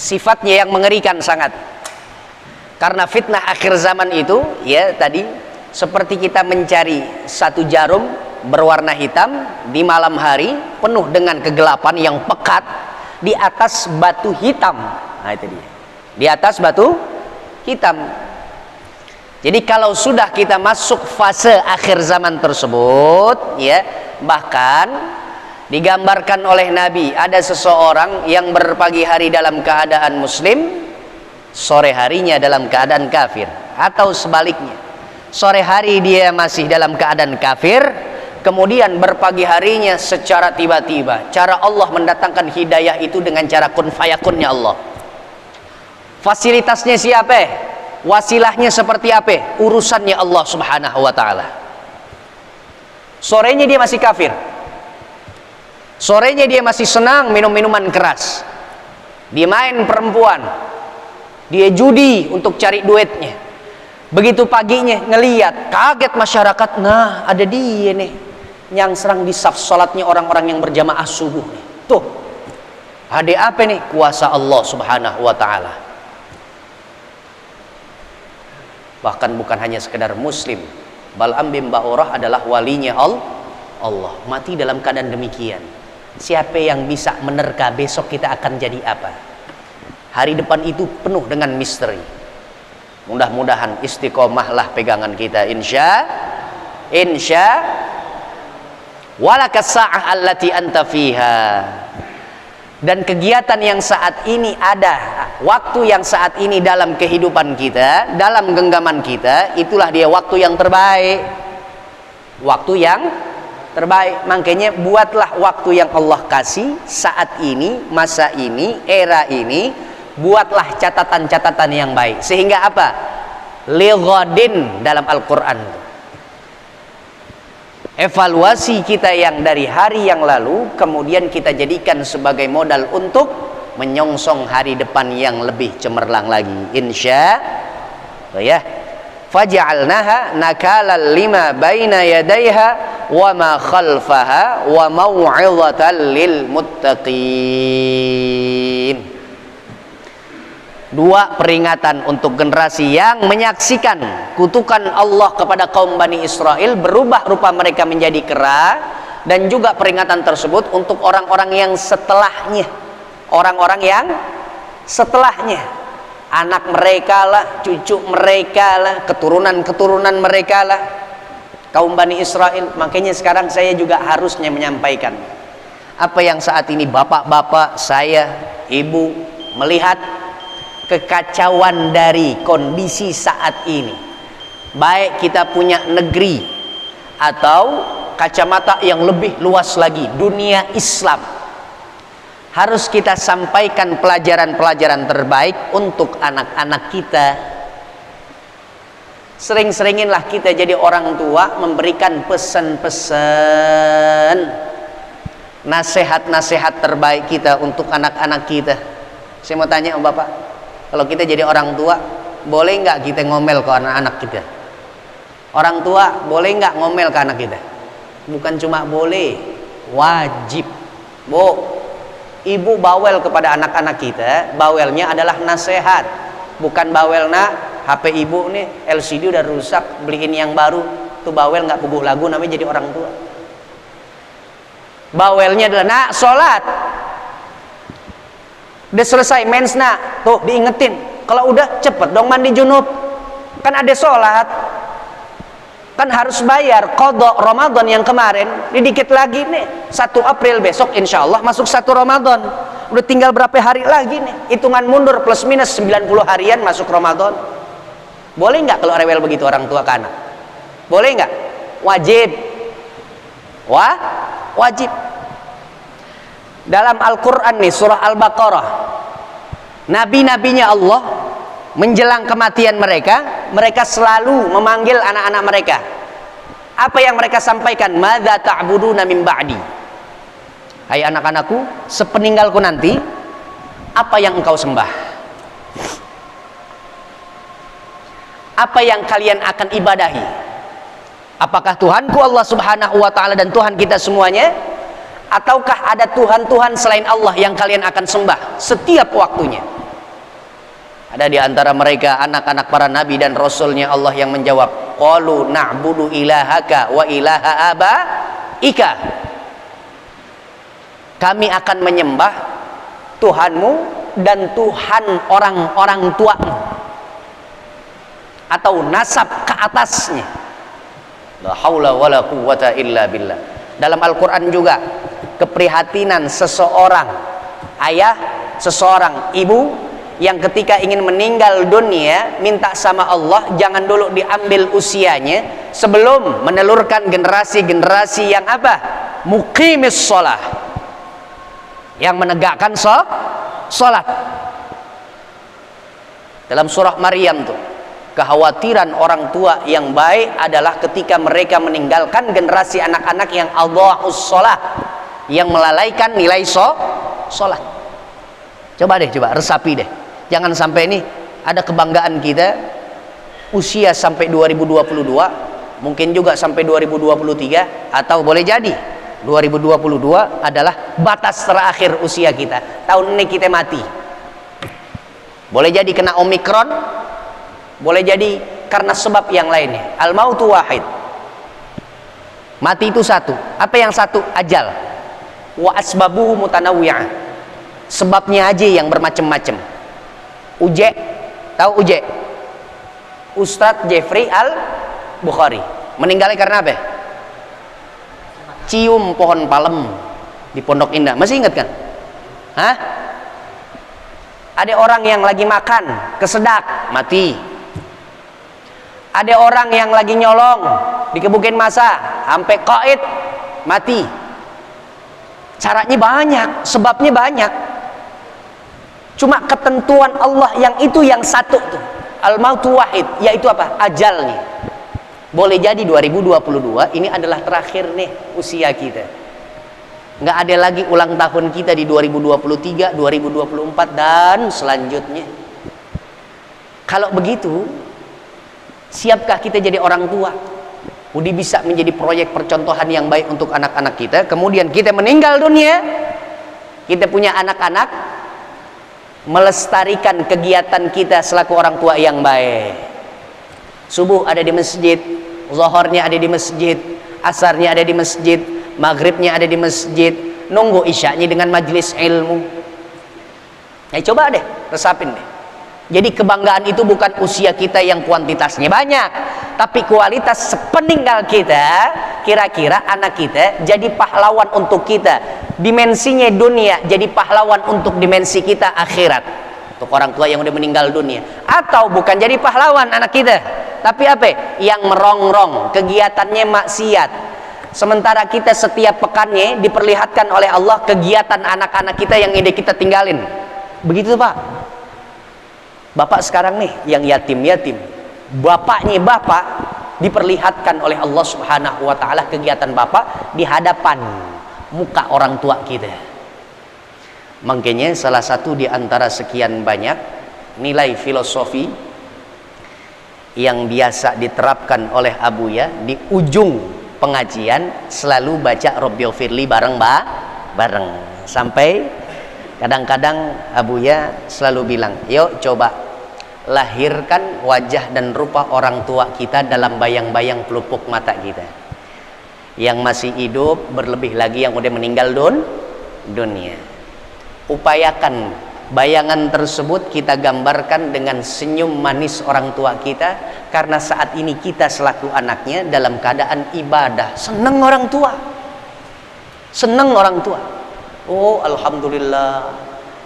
Sifatnya yang mengerikan sangat. Karena fitnah akhir zaman itu, ya tadi, seperti kita mencari satu jarum berwarna hitam di malam hari, penuh dengan kegelapan yang pekat, di atas batu hitam. Nah itu dia. Di atas batu hitam. Jadi kalau sudah kita masuk fase akhir zaman tersebut, ya, bahkan digambarkan oleh Nabi ada seseorang yang berpagi hari dalam keadaan muslim, sore harinya dalam keadaan kafir, atau sebaliknya, sore hari dia masih dalam keadaan kafir, kemudian berpagi harinya secara tiba-tiba. Cara Allah mendatangkan hidayah itu dengan cara kun fayakunnya Allah. Fasilitasnya siapa? Wasilahnya seperti apa? Urusannya Allah subhanahu wa ta'ala. Sorenya dia masih kafir, sorenya dia masih senang minum minuman keras, dia main perempuan, dia judi untuk cari duitnya. Begitu paginya ngeliat, kaget masyarakat, nah ada dia nih yang serang di saf salatnya orang-orang yang berjamaah subuh nih. Tuh, ada apa nih? Kuasa Allah subhanahu wa ta'ala. Bahkan bukan hanya sekedar muslim, Bal'am bin Ba'urah adalah walinya Allah. Mati dalam keadaan demikian. Siapa yang bisa menerka besok kita akan jadi apa? Hari depan itu penuh dengan misteri. Mudah-mudahan istiqomahlah pegangan kita, insya walakas sa'ah allati anta fiha. Dan kegiatan yang saat ini ada, waktu yang saat ini dalam kehidupan kita, dalam genggaman kita, itulah dia waktu yang terbaik. Waktu yang terbaik. Makanya buatlah waktu yang Allah kasih saat ini, masa ini, era ini, buatlah catatan-catatan yang baik. Sehingga apa? Lighadin dalam Al-Quran. Evaluasi kita yang dari hari yang lalu kemudian kita jadikan sebagai modal untuk menyongsong hari depan yang lebih cemerlang lagi, insya Allah ya. Faja'alnaha nakalan lima baina yadayha wa ma khalfaha wa mau'izatan lil muttaqin. Dua peringatan untuk generasi yang menyaksikan kutukan Allah kepada kaum Bani Israel, berubah rupa mereka menjadi kera, dan juga peringatan tersebut untuk orang-orang yang setelahnya, orang-orang yang setelahnya, anak mereka lah, cucu mereka lah, keturunan-keturunan mereka lah, kaum Bani Israel. Makanya sekarang saya juga harusnya menyampaikan apa yang saat ini bapak-bapak saya, ibu melihat kekacauan dari kondisi saat ini, baik kita punya negeri atau kacamata yang lebih luas lagi, dunia Islam. Harus kita sampaikan pelajaran-pelajaran terbaik untuk anak-anak kita. Sering-seringinlah kita jadi orang tua memberikan pesan-pesan, nasihat-nasihat terbaik kita untuk anak-anak kita. Saya mau tanya om bapak, kalau kita jadi orang tua, boleh nggak kita ngomel ke anak-anak kita? Orang tua boleh nggak ngomel ke anak kita? Bukan cuma boleh, wajib. Bu, ibu bawel kepada anak-anak kita, bawelnya adalah nasihat, bukan bawel nak HP ibu nih LCD udah rusak, beliin yang baru. Tuh bawel nggak puguh lagu, namanya jadi orang tua. Bawelnya adalah nak sholat, udah selesai mens nak, tuh diingetin. Kalau udah cepet dong mandi junub, kan ada sholat, kan harus bayar qadha Ramadan yang kemarin. Ini dikit lagi nih 1 April besok insya Allah masuk 1 Ramadan, udah tinggal berapa hari lagi nih, hitungan mundur plus minus 90 harian masuk Ramadan. Boleh nggak kalau rewel begitu orang tua ke anak? Boleh nggak? Wajib. Wajib. Dalam Al-Quran nih surah Al-Baqarah, nabi-nabinya Allah menjelang kematian mereka, mereka selalu memanggil anak-anak mereka. Apa yang mereka sampaikan? Madza ta'buduna min ba'di? Hai anak-anakku, sepeninggalku nanti, apa yang engkau sembah? Apa yang kalian akan ibadahi? Apakah Tuhanku Allah subhanahu wa ta'ala dan Tuhan kita semuanya? Ataukah ada Tuhan-Tuhan selain Allah yang kalian akan sembah setiap waktunya? Ada di antara mereka anak-anak para nabi dan rasulnya Allah yang menjawab, qalu na'budu ilahaka wa ilaha abaika. Kami akan menyembah Tuhanmu dan Tuhan orang-orang tuamu, atau nasab ke atasnya. La haula wala quwwata illa billah. Dalam Al-Quran juga keprihatinan seseorang ayah, seseorang ibu yang ketika ingin meninggal dunia minta sama Allah jangan dulu diambil usianya sebelum menelurkan generasi-generasi yang apa? Muqimis sholah, yang menegakkan sholat. Dalam surah Maryam tuh, kekhawatiran orang tua yang baik adalah ketika mereka meninggalkan generasi anak-anak yang adha'us sholah, yang melalaikan nilai sholat. Coba resapi deh. Jangan sampai ini ada kebanggaan kita usia sampai 2022, mungkin juga sampai 2023, atau boleh jadi 2022 adalah batas terakhir usia kita. Tahun ini kita mati. Boleh jadi kena Omikron, boleh jadi karena sebab yang lainnya. Al-mautu wahid. Mati itu satu. Apa yang satu? Ajal. Wa asbabuhu mutanawwi'ah. Sebabnya aja yang bermacam-macam. Uje, tahu Uje? Ustadz Jeffrey Al-Bukhari meninggalnya karena apa? Cium pohon palem di Pondok Indah. Masih ingat kan? Hah? Ada orang yang lagi makan kesedak, mati. Ada orang yang lagi nyolong di Kebukin Masa sampai qaid, mati. Caranya banyak, sebabnya banyak. Cuma ketentuan Allah yang itu yang satu tuh, al-mautu wahid, yaitu apa? Ajalnya. Boleh jadi 2022 ini adalah terakhir nih usia kita. Nggak ada lagi ulang tahun kita di 2023, 2024 dan selanjutnya. Kalau begitu, siapkah kita jadi orang tua? Udah bisa menjadi proyek percontohan yang baik untuk anak-anak kita. Kemudian kita meninggal dunia, kita punya anak-anak, melestarikan kegiatan kita selaku orang tua yang baik. Subuh ada di masjid, zuhurnya ada di masjid, asarnya ada di masjid, maghribnya ada di masjid, nunggu isyanya dengan majelis ilmu. Ya coba deh, resapin deh. Jadi kebanggaan itu bukan usia kita yang kuantitasnya banyak, tapi kualitas sepeninggal kita. Kira-kira anak kita jadi pahlawan untuk kita, dimensinya dunia jadi pahlawan untuk dimensi kita akhirat, untuk orang tua yang udah meninggal dunia. Atau bukan jadi pahlawan anak kita, tapi apa? Yang merongrong, kegiatannya maksiat. Sementara kita setiap pekannya diperlihatkan oleh Allah kegiatan anak-anak kita yang ide kita tinggalin. Begitu Pak. Bapak sekarang nih yang yatim-yatim, bapaknya bapak diperlihatkan oleh Allah Subhanahu wa ta'ala kegiatan bapak di hadapan muka orang tua kita. Makanya salah satu di antara sekian banyak nilai filosofi yang biasa diterapkan oleh Abuya di ujung pengajian selalu baca Rabbighfirli bareng sampai kadang-kadang Abuya selalu bilang, yuk coba lahirkan wajah dan rupa orang tua kita dalam bayang-bayang pelupuk mata kita. Yang masih hidup, berlebih lagi yang udah meninggal dunia. Upayakan bayangan tersebut kita gambarkan dengan senyum manis orang tua kita, karena saat ini kita selaku anaknya dalam keadaan ibadah. Seneng orang tua, seneng orang tua. Oh alhamdulillah,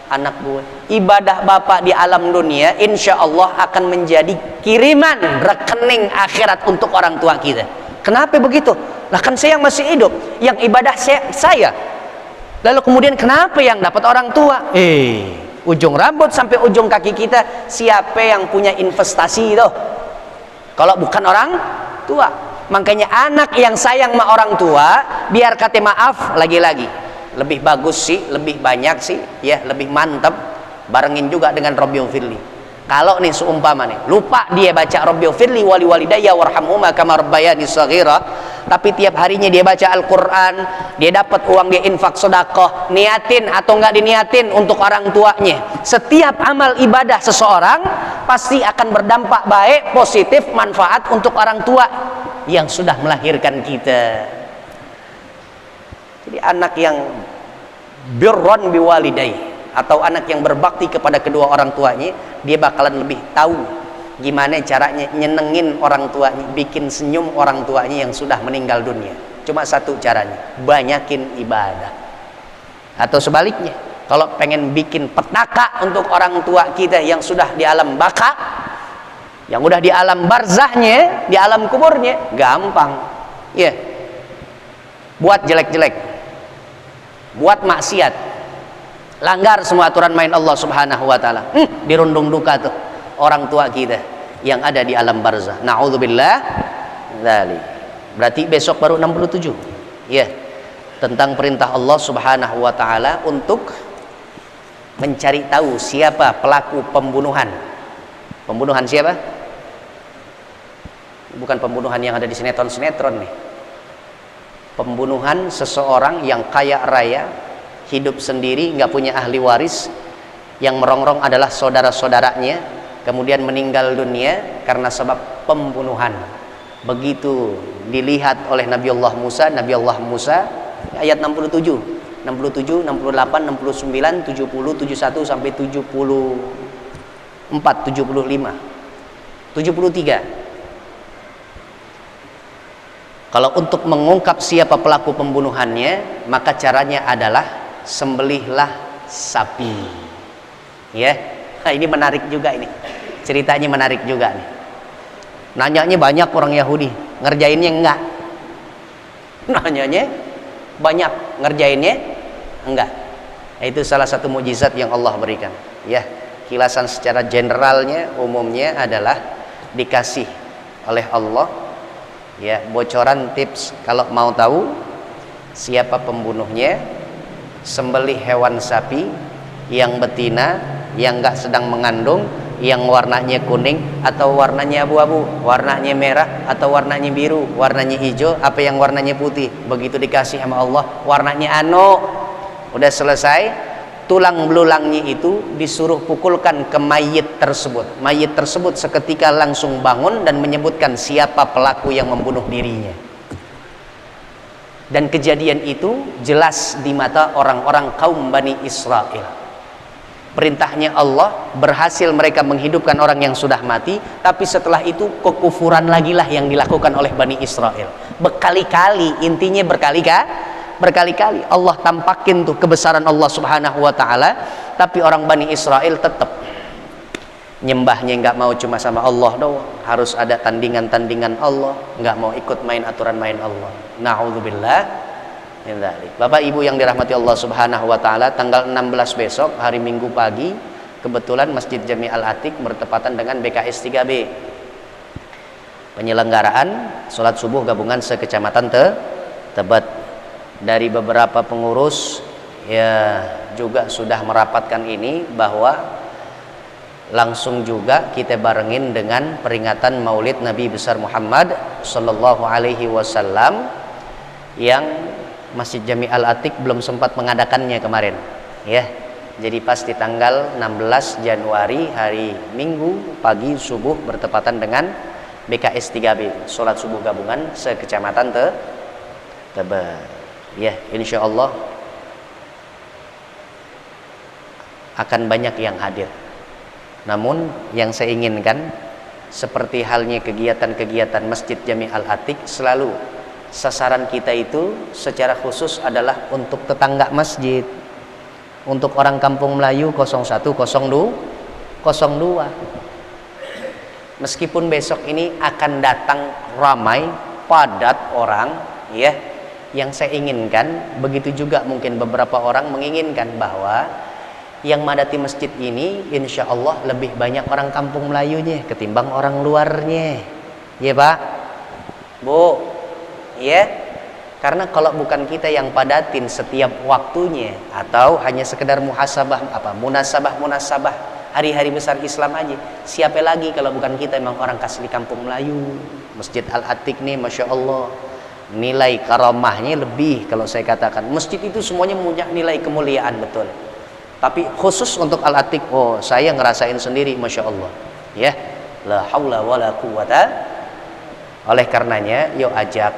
anak gue ibadah bapak di alam dunia insya Allah akan menjadi kiriman rekening akhirat untuk orang tua kita. Kenapa begitu? Lah kan saya yang masih hidup, yang ibadah saya. Lalu kemudian kenapa yang dapat orang tua? Ujung rambut sampai ujung kaki kita, siapa yang punya investasi itu? Kalau bukan orang tua. Makanya anak yang sayang sama orang tua, biar kata maaf lagi-lagi, lebih bagus sih, lebih banyak sih, ya lebih mantap barengin juga dengan Rabbighfirli. Kalau nih seumpama nih lupa dia baca Rabbighfirli wali walidayya warhamhuma kama rabbayani shaghira, tapi tiap harinya dia baca Al-Qur'an, dia dapat uang, dia infak sedekah, niatin atau enggak diniatin untuk orang tuanya. Setiap amal ibadah seseorang pasti akan berdampak baik, positif, manfaat untuk orang tua yang sudah melahirkan kita. Jadi anak yang birron biwalidayhi, atau anak yang berbakti kepada kedua orang tuanya, dia bakalan lebih tahu gimana caranya nyenengin orang tuanya, bikin senyum orang tuanya yang sudah meninggal dunia. Cuma satu caranya, banyakin ibadah. Atau sebaliknya, kalau pengen bikin petaka untuk orang tua kita yang sudah di alam baka, yang udah di alam barzahnya, di alam kuburnya, gampang. Ya, buat jelek-jelek, buat maksiat, langgar semua aturan main Allah Subhanahu wa taala. Dirundung duka tuh orang tua kita yang ada di alam barzah. Nauzubillah dzalik. Berarti besok baru 67. Ya. Tentang perintah Allah Subhanahu wa taala untuk mencari tahu siapa pelaku pembunuhan. Pembunuhan siapa? Bukan pembunuhan yang ada di sinetron-sinetron nih. Pembunuhan seseorang yang kaya raya, hidup sendiri, nggak punya ahli waris, yang merongrong adalah saudara-saudaranya, kemudian meninggal dunia karena sebab pembunuhan. Begitu dilihat oleh Nabi Allah Musa ayat 67, 68, 69, 70, 71 sampai 74, 75, 73. Kalau untuk mengungkap siapa pelaku pembunuhannya, maka caranya adalah sembelihlah sapi. Ya, nah, ini menarik juga ini. Ceritanya menarik juga nih. Nanyanya banyak orang Yahudi, ngerjainnya enggak. Nanyanya banyak, ngerjainnya enggak. Itu salah satu mukjizat yang Allah berikan. Ya, kilasan secara generalnya, umumnya adalah dikasih oleh Allah. Ya, bocoran tips kalau mau tahu siapa pembunuhnya, sembelih hewan sapi yang betina, yang enggak sedang mengandung, yang warnanya kuning atau warnanya abu-abu, warnanya merah atau warnanya biru, warnanya hijau, apa yang warnanya putih. Begitu dikasih sama Allah, warnanya udah selesai, tulang belulangnya itu disuruh pukulkan ke mayit tersebut. Mayit tersebut seketika langsung bangun dan menyebutkan siapa pelaku yang membunuh dirinya. Dan kejadian itu jelas di mata orang-orang kaum Bani Israel. Perintahnya Allah, berhasil mereka menghidupkan orang yang sudah mati, tapi setelah itu kekufuran lagi lah yang dilakukan oleh Bani Israel. Berkali-kali, intinya berkali-kali Allah tampakin tuh kebesaran Allah Subhanahu wa taala, tapi orang Bani Israel tetap nyembahnya nggak mau cuma sama Allah doang, harus ada tandingan-tandingan Allah, nggak mau ikut main aturan main Allah. Na'udzubillah min dzalik. Bapak Ibu yang dirahmati Allah Subhanahu wa taala, tanggal 16 besok hari Minggu pagi, kebetulan Masjid Jami Al-Atiq bertepatan dengan BKS 3B. Penyelenggaraan sholat subuh gabungan sekecamatan Tebet. Dari beberapa pengurus ya juga sudah merapatkan ini, bahwa langsung juga kita barengin dengan peringatan Maulid Nabi besar Muhammad sallallahu alaihi wasallam yang Masjid Jami Al-Atiq belum sempat mengadakannya kemarin ya. Jadi pas di tanggal 16 Januari hari Minggu pagi subuh bertepatan dengan BKS 3B, sholat subuh gabungan sekecamatan Tebet. Ya, insya Allah akan banyak yang hadir. Namun yang saya inginkan, seperti halnya kegiatan-kegiatan Masjid Jami Al-Atiq, selalu sasaran kita itu secara khusus adalah untuk tetangga masjid, untuk orang Kampung Melayu 01, 02. Meskipun besok ini akan datang ramai, padat orang, ya. Yang saya inginkan, begitu juga mungkin beberapa orang menginginkan bahwa yang madati masjid ini insya Allah lebih banyak orang Kampung Melayunya ketimbang orang luarnya. Ya Pak, Bu, ya. Karena kalau bukan kita yang padatin setiap waktunya, atau hanya sekedar munasabah hari-hari besar Islam aja, siapa lagi kalau bukan kita memang orang asli Kampung Melayu. Masjid Al-Atiq nih Masya Allah, nilai karamahnya lebih. Kalau saya katakan masjid itu semuanya punya nilai kemuliaan, betul. Tapi khusus untuk Al-Atiq, saya ngerasain sendiri Masya Allah ya, la haula wala quwata. Oleh karenanya yuk ajak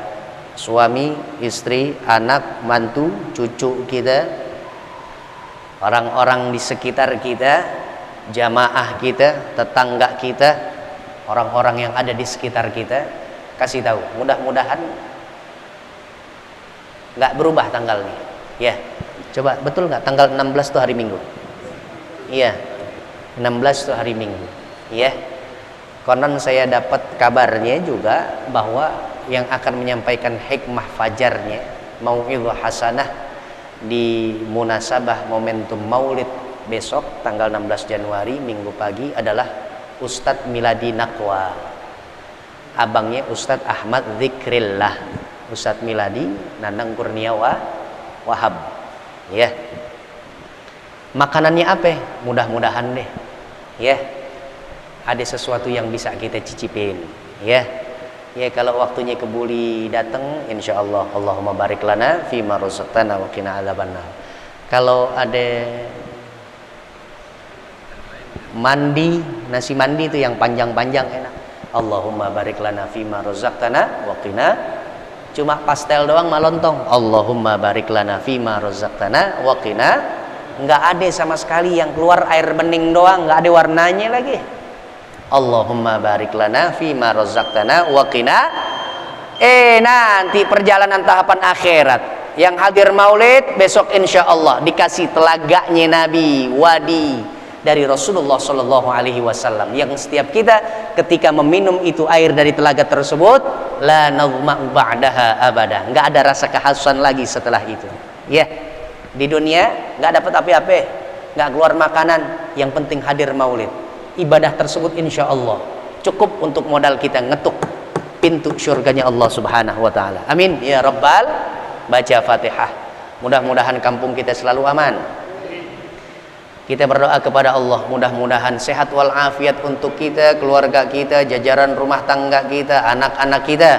suami, istri, anak, mantu, cucu kita, orang-orang di sekitar kita, jamaah kita, tetangga kita, orang-orang yang ada di sekitar kita, kasih tahu. Mudah-mudahan nggak berubah tanggalnya ya. Coba betul nggak tanggal 16 itu hari Minggu? Iya, 16 itu hari Minggu. Iya. Konon saya dapat kabarnya juga bahwa yang akan menyampaikan hikmah fajarnya, mau'izah hasanah di munasabah momentum Maulid besok tanggal 16 Januari Minggu pagi adalah Ustadz Miladi Naqwa. Abangnya Ustadz Ahmad Zikrillah. Ustadz Miladi Nanang Kurniawa Wahab. Ya. Makanannya apa? Mudah-mudahan deh. Ya. Ada sesuatu yang bisa kita cicipin. Ya. Ya, kalau waktunya kebuli datang, insyaallah Allahumma barik lana fima razaqtana wa qina adzabannar. Kalau ada mandi, nasi mandi itu yang panjang-panjang enak. Allahumma barik lana fima razaqtana wa qina. Cuma pastel doang malontong. Allahumma barik lana fima razaqtana wa qina. Enggak ada sama sekali yang keluar air bening doang, enggak ada warnanya lagi. Allahumma barik lana fima razaqtana wa qina. Nanti perjalanan tahapan akhirat yang hadir Maulid besok insyaallah dikasih telaganya Nabi, wadi dari Rasulullah Shallallahu Alaihi Wasallam yang setiap kita ketika meminum itu air dari telaga tersebut la nazma'u ba'daha abada, nggak ada rasa kehausan lagi setelah itu. Ya, di dunia nggak dapat apa-apa, nggak keluar makanan, yang penting hadir Maulid. Ibadah tersebut insya Allah cukup untuk modal kita ngetuk pintu surganya Allah Subhanahu Wa Taala. Amin ya Rabbal. Baca Fatihah. Mudah-mudahan kampung kita selalu aman. Kita berdoa kepada Allah, mudah-mudahan sehat walafiat untuk kita, keluarga kita, jajaran rumah tangga kita, anak-anak kita.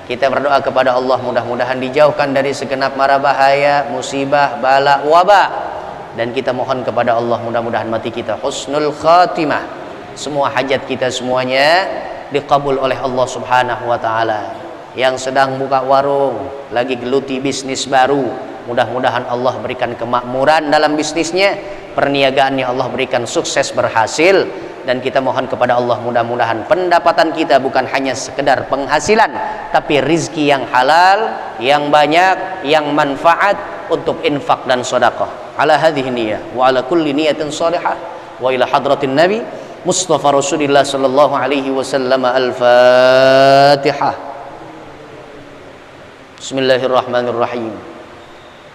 Kita berdoa kepada Allah, mudah-mudahan dijauhkan dari segenap mara bahaya, musibah, bala, wabah. Dan kita mohon kepada Allah, mudah-mudahan mati kita husnul khatimah. Semua hajat kita semuanya dikabul oleh Allah Subhanahu Wa Taala. Yang sedang buka warung, lagi geluti bisnis baru, mudah-mudahan Allah berikan kemakmuran dalam bisnisnya, perniagaannya Allah berikan sukses berhasil. Dan kita mohon kepada Allah, mudah-mudahan pendapatan kita bukan hanya sekedar penghasilan, tapi rizki yang halal, yang banyak, yang manfaat untuk infak dan sedekah. Ala hadhihi niyyah wa ala kulli niyatin salihah wa ila hadratin nabi Mustafa Rasulillah sallallahu alaihi wasallam. Al-Fatihah. Bismillahirrahmanirrahim.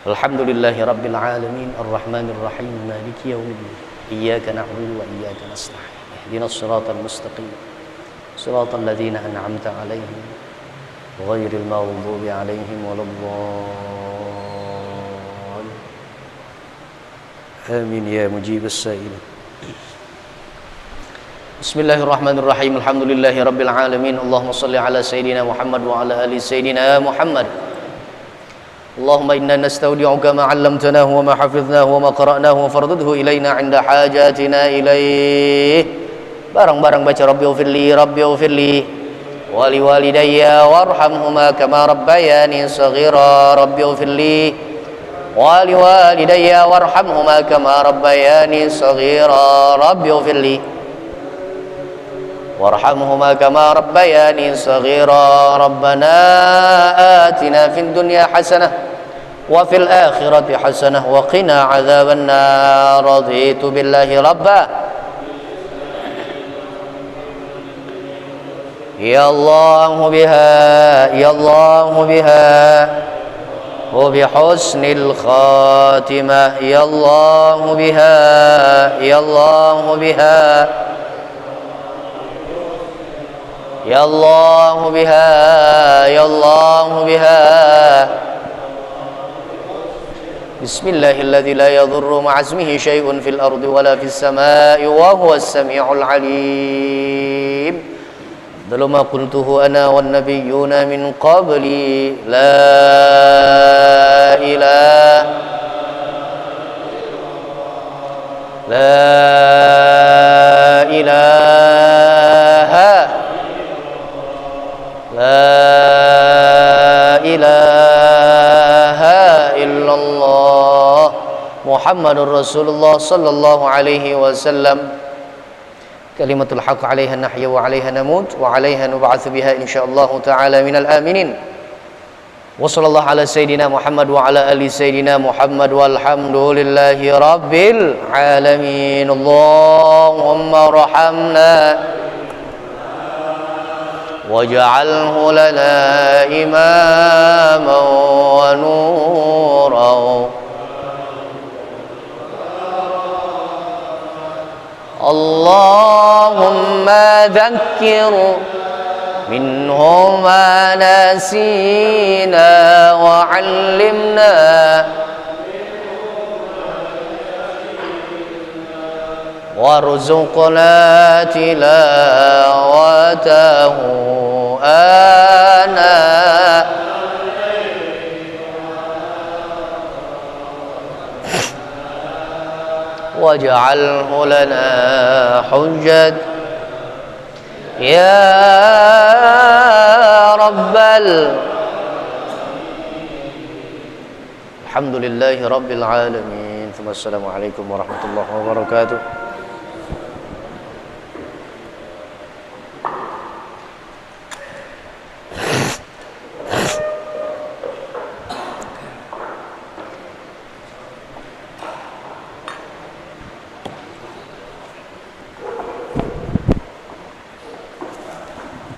Alhamdulillahi rabbil alamin arrahmanir rahim maliki yaumiddin. Iyyaka na'budu wa iyyaka nasta'in. Ihdinas siratal mustaqim. Siratal ladzina an'amta 'alaihim ghairil maghdubi 'alaihim waladdallin. Amin ya mujibas sa'ilin. Bismillahirrahmanirrahim. Alhamdulillahi rabbil alamin. Allahumma salli ala sayyidina Muhammad wa ala ali sayyidina Muhammad. Allahumma inna nastaudi'uka ma 'allamtanahu wa ma hafidhnahu wa ma qara'nahu fardudhu ilaina 'inda hajatina ilaih. Bareng-bareng baca Rabbi ighfirli wa liwalidayya warhamhuma kama rabbayani shaghira. Rabbi ighfirli wa liwalidayya warhamhuma kama rabbayani shaghira. Rabbi ighfirli warhamhuma kama rabbayani shaghira. Rabbana atina fid dunya hasanah wa fil akhirati hasanah wa qina adzaban nar. Raditu billahi rabba. Ya Allah biha, ya Allah biha wa bi husnil khatimah. Ya Allah biha, ya Allah biha, ya Allah biha, ya Allah biha. Bismillahilladzi la yadhurru ma'a ismihi syai'un fil ardi wala fis samaa'i wa huwas samii'ul 'aliim. Afdalu ma qultuhu ana wan nabiyyuna min qabli la ilaha illallah Muhammadur Rasulullah sallallahu alaihi wasallam. Kalimatul haqq 'alaiha nahya wa 'alaiha namut wa 'alaiha nub'atsu biha insyaallah ta'ala minal aminin. Wassallallahu ala sayyidina Muhammad wa ala ali sayyidina Muhammad walhamdulillahi rabbil alamin. Allahumma rahamna waj'alhu lana imaman wa nuran. Allahumma dhakkir minhu ma nasina wa 'allimna warzuqna tilawatahu ana waj'alhu lana hujjat ya rabbal alhamdulillahi rabbil alamin. Assalamualaikum warahmatullahi wabarakatuh.